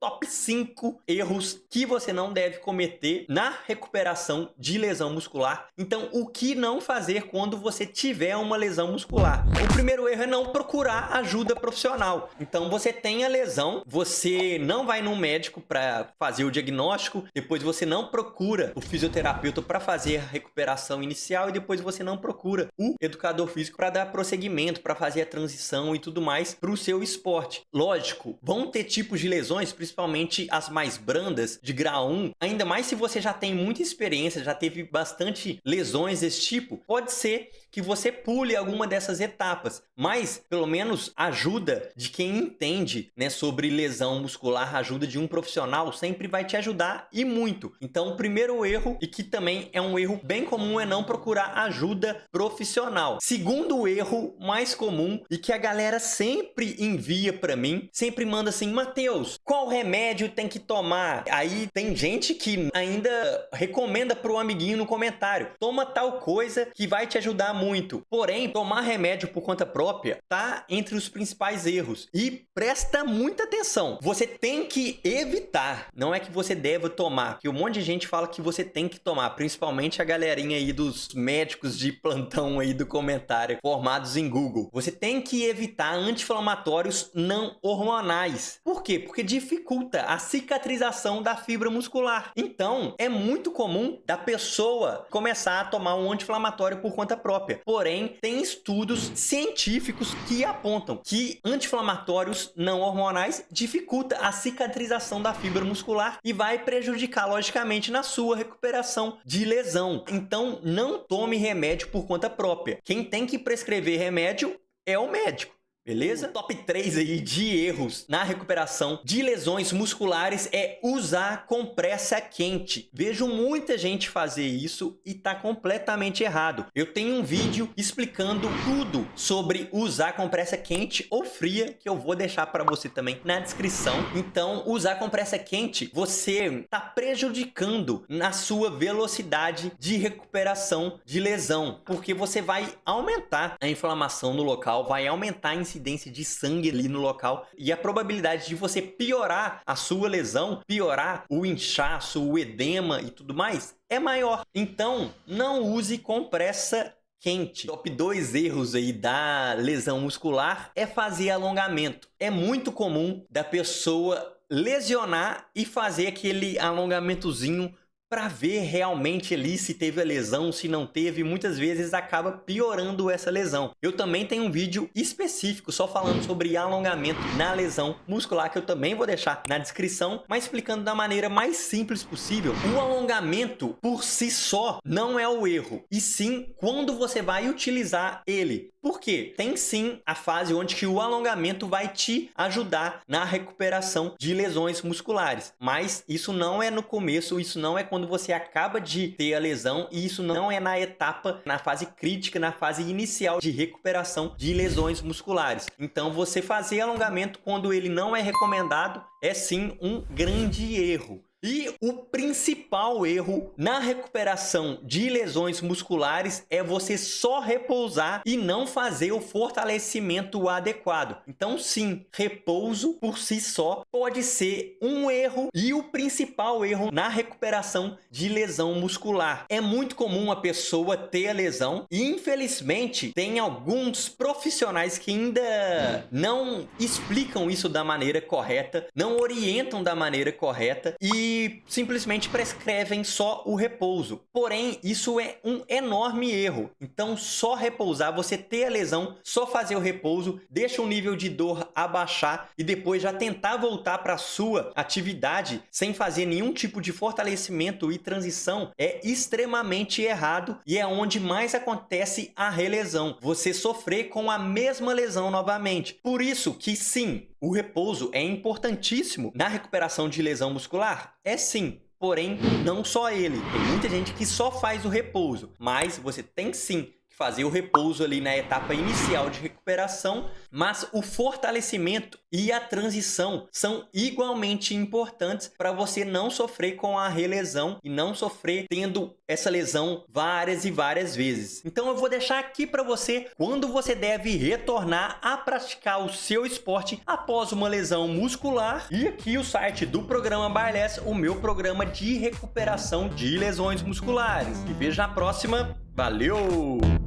top 5 erros que você não deve cometer na recuperação de lesão muscular. Então, o que não fazer quando você tiver uma lesão muscular? O primeiro erro é não procurar ajuda profissional. Então, você tem a lesão, você não vai num médico para fazer o diagnóstico, depois você não procura o fisioterapeuta para fazer a recuperação inicial e depois você não procura o educador físico para dar prosseguimento, para fazer a transição e tudo mais para o seu esporte. Lógico, vão ter tipos de lesões, principalmente as mais brandas, de grau 1, ainda mais se você já tem muita experiência, já teve bastante lesões desse tipo, pode ser que você pule alguma dessas etapas, mas pelo menos a ajuda de quem entende, né, sobre lesão muscular, a ajuda de um profissional sempre vai te ajudar e muito. Então, o primeiro erro, e que também é um erro bem comum, é não procurar ajuda profissional. Segundo erro mais comum e que a galera sempre envia para mim, sempre manda assim: Matheus, qual remédio tem que tomar? Aí tem gente que ainda recomenda para o amiguinho no comentário: toma tal coisa que vai te ajudar muito. Porém, tomar remédio por conta própria tá entre os principais erros. E presta muita atenção. Você tem que evitar. Não é que você deva tomar. Porque um monte de gente fala que você tem que tomar. Principalmente a galerinha aí dos médicos de plantão aí do comentário, formados em Google. Você tem que evitar anti-inflamatórios não hormonais. Por quê? Porque dificulta a cicatrização da fibra muscular. Então, é muito comum da pessoa começar a tomar um anti-inflamatório por conta própria. Porém, tem estudos científicos que apontam que anti-inflamatórios não hormonais dificulta a cicatrização da fibra muscular e vai prejudicar logicamente na sua recuperação de lesão. Então, não tome remédio por conta própria. Quem tem que prescrever remédio é o médico. Beleza? Top 3 aí de erros na recuperação de lesões musculares é usar compressa quente. Vejo muita gente fazer isso e tá completamente errado. Eu tenho um vídeo explicando tudo sobre usar compressa quente ou fria, que eu vou deixar para você também na descrição. Então, usar compressa quente, você tá prejudicando na sua velocidade de recuperação de lesão, porque você vai aumentar a inflamação no local, vai aumentar a incidência de sangue ali no local e a probabilidade de você piorar a sua lesão, piorar o inchaço, o edema e tudo mais é maior. Então, não use compressa quente. Top 2 erros aí da lesão muscular é fazer alongamento. É muito comum da pessoa lesionar e fazer aquele alongamentozinho para ver realmente ali se teve a lesão, se não teve, muitas vezes acaba piorando essa lesão. Eu também tenho um vídeo específico só falando sobre alongamento na lesão muscular, que eu também vou deixar na descrição, mas explicando da maneira mais simples possível. O alongamento por si só não é o erro, e sim quando você vai utilizar ele. Por quê? Tem sim a fase onde que o alongamento vai te ajudar na recuperação de lesões musculares, mas isso não é no começo, isso não é quando você acaba de ter a lesão, e isso não é na etapa, na fase crítica, na fase inicial de recuperação de lesões musculares. Então, você fazer alongamento quando ele não é recomendado é sim um grande erro. E o principal erro na recuperação de lesões musculares é você só repousar e não fazer o fortalecimento adequado. Então sim, repouso por si só pode ser um erro, e o principal erro na recuperação de lesão muscular. É muito comum a pessoa ter a lesão e infelizmente tem alguns profissionais que ainda não explicam isso da maneira correta, não orientam da maneira correta e simplesmente prescrevem só o repouso. Porém, isso é um enorme erro. Então, só repousar, você ter a lesão, só fazer o repouso, deixa o nível de dor abaixar e depois já tentar voltar para a sua atividade sem fazer nenhum tipo de fortalecimento e transição é extremamente errado, e é onde mais acontece a relesão. Você sofrer com a mesma lesão novamente. Por isso que sim, o repouso é importantíssimo na recuperação de lesão muscular? É sim. Porém, não só ele. Tem muita gente que só faz o repouso, mas você tem sim que fazer o repouso ali na etapa inicial de recuperação, mas o fortalecimento e a transição são igualmente importantes para você não sofrer com a relesão e não sofrer tendo essa lesão várias e várias vezes. Então eu vou deixar aqui para você quando você deve retornar a praticar o seu esporte após uma lesão muscular, e aqui o site do programa Barless, o meu programa de recuperação de lesões musculares. E veja na próxima. Valeu!